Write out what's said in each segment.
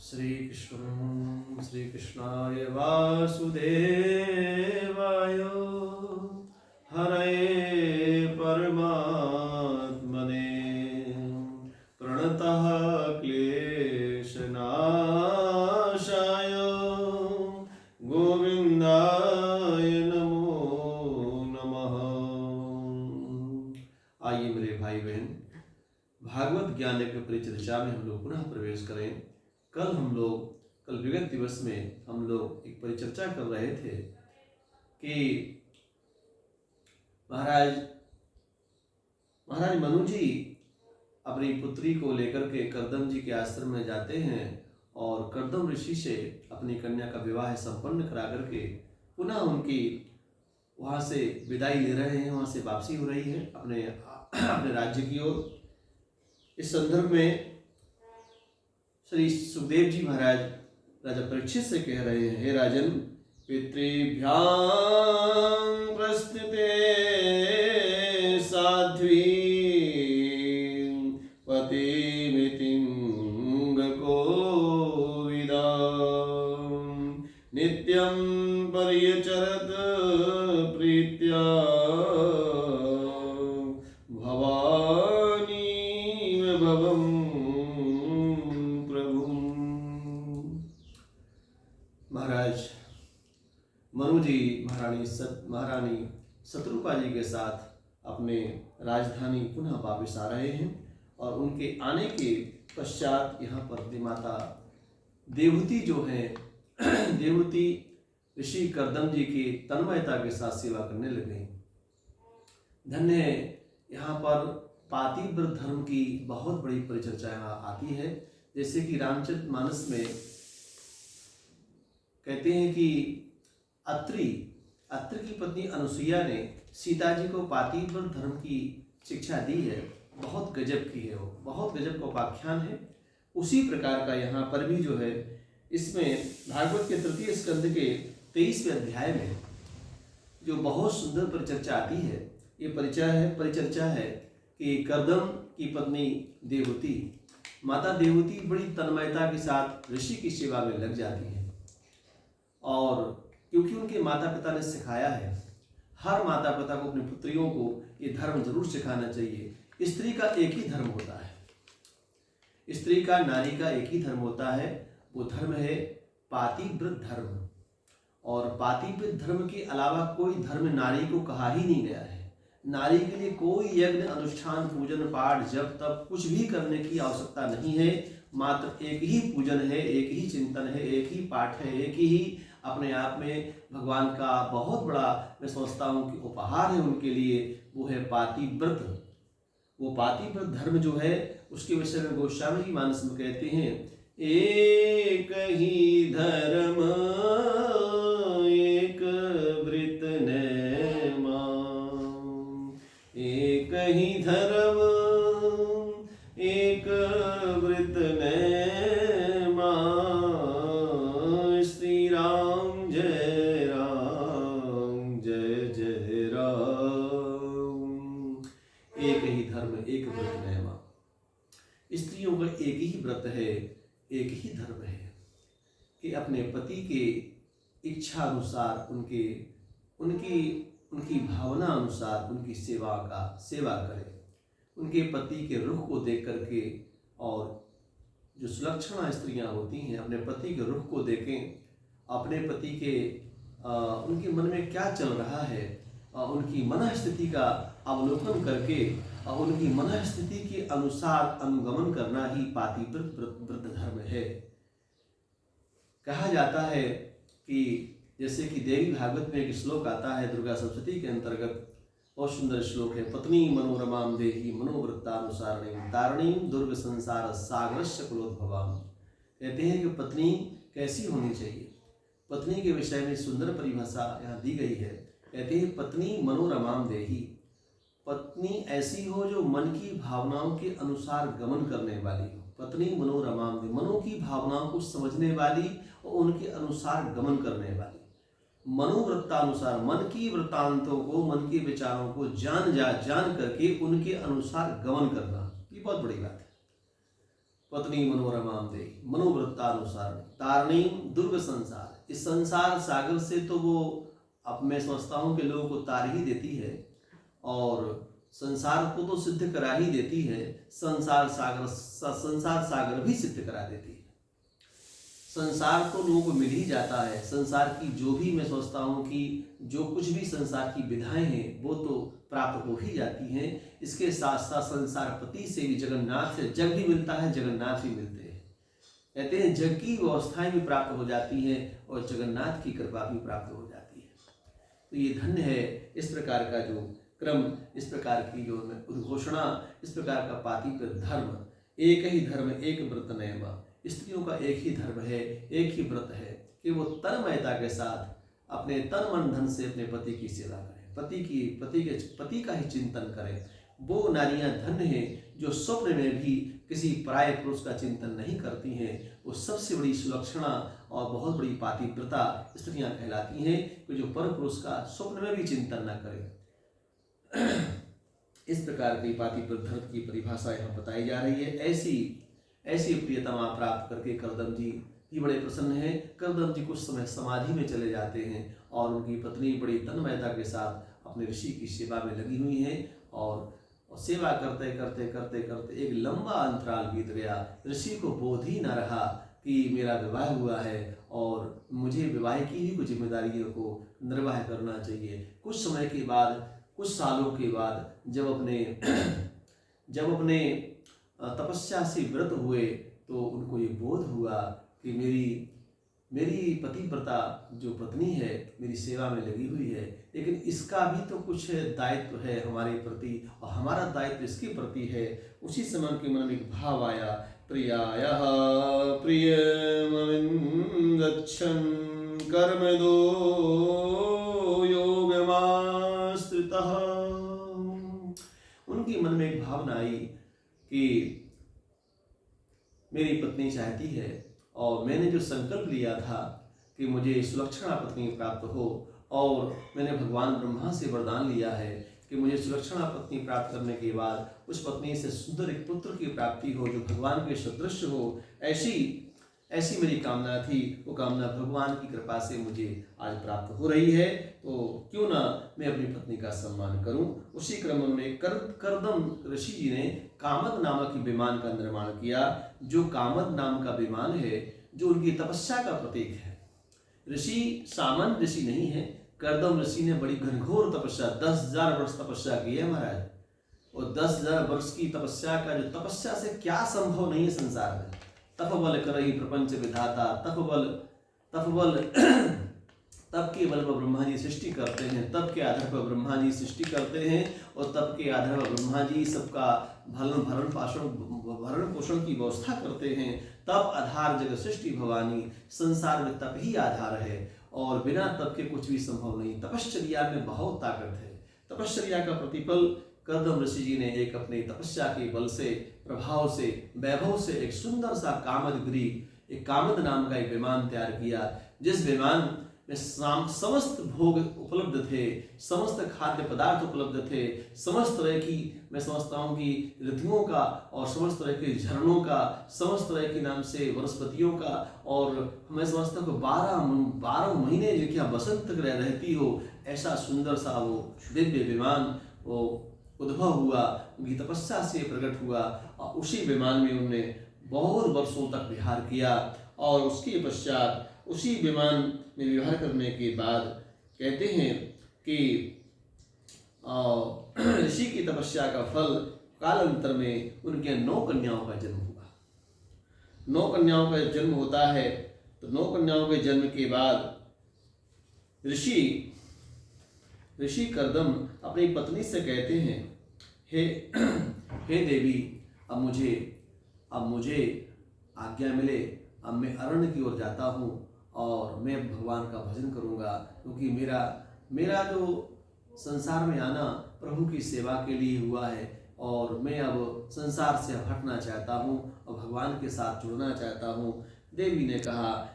श्रीकृष्णं श्रीकृष्णाय वासुदेवाय हरये परमात्मने प्रणतः क्लेशनाशाय गोविंदाय नमो नमः। आइए मेरे भाई बहन, भागवत ज्ञान के परिचर्चा में हम लोग पुनः प्रवेश करें। कल विगत दिवस में हम लोग एक परिचर्चा कर रहे थे कि महाराज मनु जी अपनी पुत्री को लेकर के कर्दम जी के आश्रम में जाते हैं और कर्दम ऋषि से अपनी कन्या का विवाह संपन्न करा करके पुनः उनकी वहाँ से विदाई ले रहे हैं, वहाँ से वापसी हो रही है अपने राज्य की ओर। इस संदर्भ में श्री सुखदेव जी महाराज राजा परीक्षित से कह रहे हैं, हे राजन, पितृभ्यां प्रस्थिते साध्वी पतिमितिंग कोविदा नित्यं पर्यचरत प्रीत्या भवानी भवम्। महाराज मनु जी महारानी शत्रुपा जी के साथ अपने राजधानी पुनः वापस आ रहे हैं और उनके आने के पश्चात यहाँ पर माता देवहूति जो है देवहूति ऋषि कर्दम जी की तन्मयता के साथ सेवा करने लगे। धन्य है, यहाँ पर पातिव्रत धर्म की बहुत बड़ी परिचर्चा यहाँ आती है। जैसे कि रामचरितमानस में कहते हैं कि अत्रि की पत्नी अनुसुईया ने सीता जी को पातिव्रत धर्म की शिक्षा दी है। बहुत गजब की है, वो बहुत गजब का उपाख्यान है। उसी प्रकार का यहाँ पर भी जो है, इसमें भागवत के तृतीय स्कंद के 23वें अध्याय में जो बहुत सुंदर परिचर्चा आती है, ये परिचर्चा है कि कर्दम की पत्नी देवहूति, माता देवहूति बड़ी तन्मयता के साथ ऋषि की सेवा में लग जाती है। और क्योंकि उनके माता पिता ने सिखाया है, हर माता पिता को अपनी पुत्रियों को ये धर्म जरूर सिखाना चाहिए। स्त्री का एक ही धर्म होता है, स्त्री का नारी का एक ही धर्म होता है, वो धर्म है पातिव्रत धर्म। और पातिव्रत धर्म के अलावा कोई धर्म नारी को कहा ही नहीं गया है। नारी के लिए कोई यज्ञ अनुष्ठान पूजन पाठ जप तप कुछ भी करने की आवश्यकता नहीं है। मात्र एक ही पूजन है, एक ही चिंतन है, एक ही पाठ है, एक ही अपने आप में भगवान का बहुत बड़ा मैं समझता हूँ कि उपहार है उनके लिए, वो है पातिव्रत। वो पातिव्रत धर्म जो है उसके विषय में गोस्वामी जी मानस में कहते हैं, एक ही धर्म एक व्रत नेमा, एक ही धर्म एक व्रत नेमा, श्री राम जय जय राम। एक ही धर्म एक व्रत नेमा, स्त्रियों का एक ही व्रत है, एक ही धर्म है कि अपने पति के इच्छा अनुसार उनकी भावना अनुसार उनकी सेवा करें। उनके पति के रुख को देख करके, और जो सुलक्षणा स्त्रियां होती हैं अपने पति के रुख को देखें, अपने पति के उनके मन में क्या चल रहा है, उनकी मन स्थिति का अवलोकन करके उनकी मन स्थिति के अनुसार अनुगमन करना ही पातिव्रत व्रत धर्म है। कहा जाता है कि जैसे कि देवी भागवत में एक श्लोक आता है दुर्गा सप्तशती के अंतर्गत, बहुत सुंदर श्लोक है, पत्नी मनोरमां देहि मनोवृत्तानुसारिणीं तारिणीं दुर्ग संसार सागरस्य कुलोद्भवाम्। कहते हैं कि पत्नी कैसी होनी चाहिए। पत्नी के विषय में सुंदर परिभाषा यहाँ दी गई है। कहते हैं पत्नी मनोरमां देहि, पत्नी ऐसी हो जो मन की भावनाओं के अनुसार गमन करने वाली हो। पत्नी मनोरमां देहि, मनो की भावनाओं को समझने वाली और उनके अनुसार गमन करने वाली। मनोवृत्तानुसार, मन की वृत्तांतों को, मन के विचारों को जान करके उनके अनुसार गमन करना, ये बहुत बड़ी बात है। पत्नी मनोरमाम दे मनोवृत्तानुसार तारणी दुर्ग संसार। इस संसार सागर से तो वो अब मैं समझता हूँ कि लोगों को तार ही देती है और संसार को तो सिद्ध करा ही देती है, संसार सागर भी सिद्ध करा देती है। संसार तो लोगों को मिल ही जाता है। संसार की जो भी मैं सोचता हूँ कि जो कुछ भी संसार की विधाएं हैं वो तो प्राप्त हो ही जाती हैं। इसके साथ साथ संसार पति से भी, जगन्नाथ से जग भी मिलता है, जगन्नाथ भी मिलते हैं। कहते हैं जग की व्यवस्थाएं भी प्राप्त हो जाती हैं और जगन्नाथ की कृपा भी प्राप्त हो जाती है। तो ये धन्य है इस प्रकार का जो क्रम, इस प्रकार की जो उद्घोषणा, इस प्रकार का पातिव्रत धर्म। एक ही धर्म एक व्रत नयम। स्त्रियों का एक ही धर्म है, एक ही व्रत है कि वो तन्मयता के साथ अपने तन मन धन से अपने पति की सेवा करें, पति का ही चिंतन करें। वो नारियां धन्य हैं जो स्वप्न में भी किसी पराये पुरुष का चिंतन नहीं करती हैं। वो सबसे बड़ी सुलक्षणा और बहुत बड़ी पातिव्रता स्त्रियां कहलाती हैं कि जो पर पुरुष का स्वप्न में भी चिंतन न करें। इस प्रकार की पातिव्रत धर्म की परिभाषा यहाँ बताई जा रही है। ऐसी प्रियतमा प्राप्त करके करदम जी भी बड़े प्रसन्न हैं। करदम जी कुछ समय समाधि में चले जाते हैं और उनकी पत्नी बड़ी तन्मयता के साथ अपने ऋषि की सेवा में लगी हुई हैं और सेवा करते करते करते करते एक लंबा अंतराल बीत गया। ऋषि को बोध ही न रहा कि मेरा विवाह हुआ है और मुझे विवाह की ही कुछ जिम्मेदारियों को निर्वाह करना चाहिए। कुछ समय के बाद, कुछ सालों के बाद जब अपने तपस्या से व्रत हुए तो उनको ये बोध हुआ कि मेरी पतिव्रता जो पत्नी है मेरी सेवा में लगी हुई है, लेकिन इसका भी तो कुछ दायित्व है हमारे प्रति और हमारा दायित्व इसके प्रति है। उसी समय उनके मन में एक भाव आया, प्रियायः प्रियमविन्दच्छन् कर्मदो योगमाश्रितः। उनके मन में एक भावना आई कि मेरी पत्नी चाहती है और मैंने जो संकल्प लिया था कि मुझे सुलक्षणा पत्नी प्राप्त हो, और मैंने भगवान ब्रह्मा से वरदान लिया है कि मुझे सुलक्षणा पत्नी प्राप्त करने के बाद उस पत्नी से सुंदर एक पुत्र की प्राप्ति हो जो भगवान के सदृश हो। ऐसी मेरी कामना थी। वो कामना भगवान की कृपा से मुझे आज प्राप्त हो रही है, तो क्यों ना मैं अपनी पत्नी का सम्मान करूं। उसी क्रम में करदम ऋषि जी ने कामद नामक विमान का निर्माण किया। जो कामद नाम का विमान है जो उनकी तपस्या का प्रतीक है। ऋषि सामान्य ऋषि नहीं है। करदम ऋषि ने बड़ी घनघोर तपस्या, 10,000 वर्ष तपस्या की है महाराज। और 10,000 वर्ष की तपस्या का जो तपस्या से क्या संभव नहीं है संसार में। तपबल करहि प्रपंच विधाता, तप के बल पर ब्रह्मा जी सृष्टि करते हैं, तप के आधार पर ब्रह्मा जी सृष्टि करते हैं और तप के आधार पर ब्रह्मा जी सबका भरण पोषण की व्यवस्था करते हैं। तप आधार जगत सृष्टि भवानी, संसार में तप ही आधार है और बिना तप के कुछ भी संभव नहीं। तपश्चर्या में बहुत ताकत है। तपश्चर्या का प्रतिफल करदम ऋषि जी ने एक अपने तपस्या के बल से, प्रभाव से, वैभव से एक सुंदर सा कामदगिरी, एक कामद नाम का एक विमान तैयार किया, जिस विमान में समस्त भोग उपलब्ध थे, समस्त खाद्य पदार्थ उपलब्ध थे, समस्त तरह की मैं समझता हूँ कि ऋतुओं का और समस्त तरह के झरनों का, समस्त तरह के नाम से वनस्पतियों का, और मैं समझता हूँ कि 12 महीने जो क्या बसंत तक रहती हो, ऐसा सुंदर सा वो दिव्य विमान वो उद्भव हुआ, उनकी तपस्या से प्रकट हुआ और उसी विमान में उन्होंने बहुत वर्षों तक विहार किया। और उसके पश्चात उसी विमान में विहार करने के बाद कहते हैं कि ऋषि की तपस्या का फल कालांतर में उनके 9 कन्याओं का जन्म हुआ। 9 कन्याओं का जन्म होता है तो 9 कन्याओं के जन्म के बाद ऋषि करदम अपनी पत्नी से कहते हैं, हे देवी, अब मुझे आज्ञा मिले, अब मैं अरण्य की ओर जाता हूँ और मैं भगवान का भजन करूँगा, क्योंकि मेरा जो संसार में आना प्रभु की सेवा के लिए हुआ है और मैं अब संसार से हटना चाहता हूँ और भगवान के साथ जुड़ना चाहता हूँ। देवी ने कहा,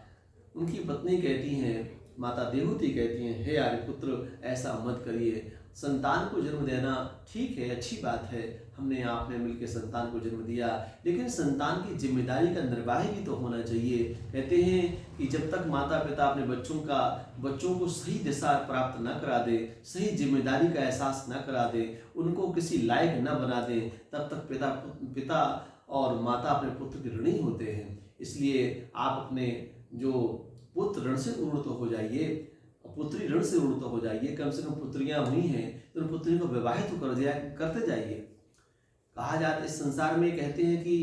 उनकी पत्नी कहती हैं, माता देवहूति कहती हैं, हे आर्यपुत्र, ऐसा मत करिए। संतान को जन्म देना ठीक है, अच्छी बात है, हमने आपने मिलकर संतान को जन्म दिया, लेकिन संतान की जिम्मेदारी का निर्वाह भी तो होना चाहिए। कहते हैं कि जब तक माता पिता अपने बच्चों को सही दिशा प्राप्त न करा दे, सही जिम्मेदारी का एहसास न करा दे, उनको किसी लायक न बना दे, तब तक पिता और माता अपने पुत्र के ऋणी होते हैं। इसलिए आप अपने जो पुत्र ऋण से उन्नत हो जाइए, पुत्री ऋण से उन्नत हो जाइए। कम से कम पुत्रियां हुई हैं तो उन पुत्री को विवाहित करते जाइए। कहा जाता है इस संसार में, कहते हैं कि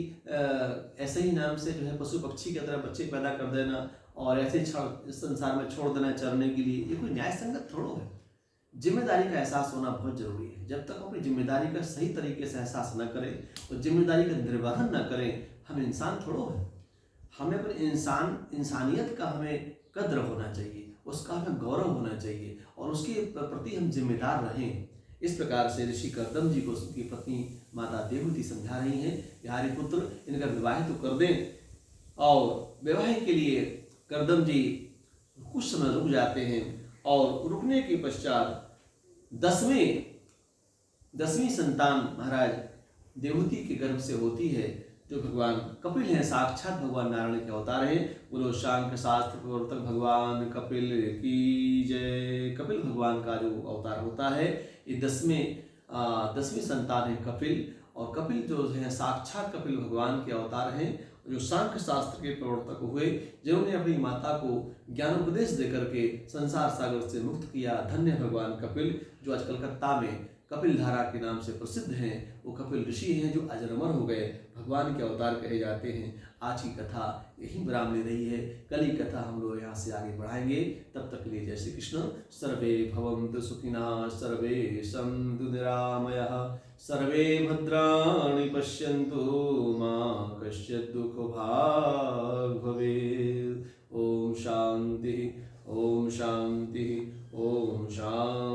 ऐसे ही नाम से जो है पशु पक्षी की तरह बच्चे पैदा कर देना और ऐसे इस संसार में छोड़ देना चरने के लिए, ये कोई न्याय संगत थोड़ो है। जिम्मेदारी का एहसास होना बहुत जरूरी है। जब तक अपनी जिम्मेदारी का सही तरीके से एहसास न करें और जिम्मेदारी का निर्वहन न करें, हम इंसान थोड़ो है। हमें अपने इंसानियत का हमें कद्र होना चाहिए, उसका हमें गौरव होना चाहिए और उसके प्रति हम जिम्मेदार रहें। इस प्रकार से ऋषि कर्दम जी को उनकी पत्नी माता देवहूति समझा रही हैं कि हमारे पुत्र इनका विवाह तो कर दें। और विवाह के लिए कर्दम जी कुछ समय रुक जाते हैं और रुकने के पश्चात 10वीं संतान महाराज देवहूति के गर्भ से होती है, जो भगवान कपिल हैं, साक्षात भगवान नारायण के अवतार हैं। बोलो शांक्य शास्त्र प्रवर्तक भगवान कपिल की जय। कपिल भगवान का जो अवतार होता है, ये 10वीं संतान है कपिल। और कपिल जो है साक्षात कपिल भगवान के अवतार हैं, जो सांख्य शास्त्र के प्रवर्तक हुए, जिन्होंने अपनी माता को ज्ञानोपदेश देकर के संसार सागर से मुक्त किया। धन्य भगवान कपिल, जो आज कलकत्ता में कपिल धारा के नाम से प्रसिद्ध हैं। वो कपिल ऋषि हैं जो अजर अमर हो गए, भगवान के अवतार कहे जाते हैं। आज की कथा यहीं विराम ले रही है, कल की कथा हम लोग यहाँ से आगे बढ़ाएंगे। तब तक के लिए जय श्री कृष्ण। सर्वे भवन्तु सुखिनः, सर्वे सन्तु निरामयः, सर्वे भद्राणि पश्यन्तु, मा कश्चित् दुःखभाग् भवेत्। ओम शांति, ओम शांति, ओम शांति।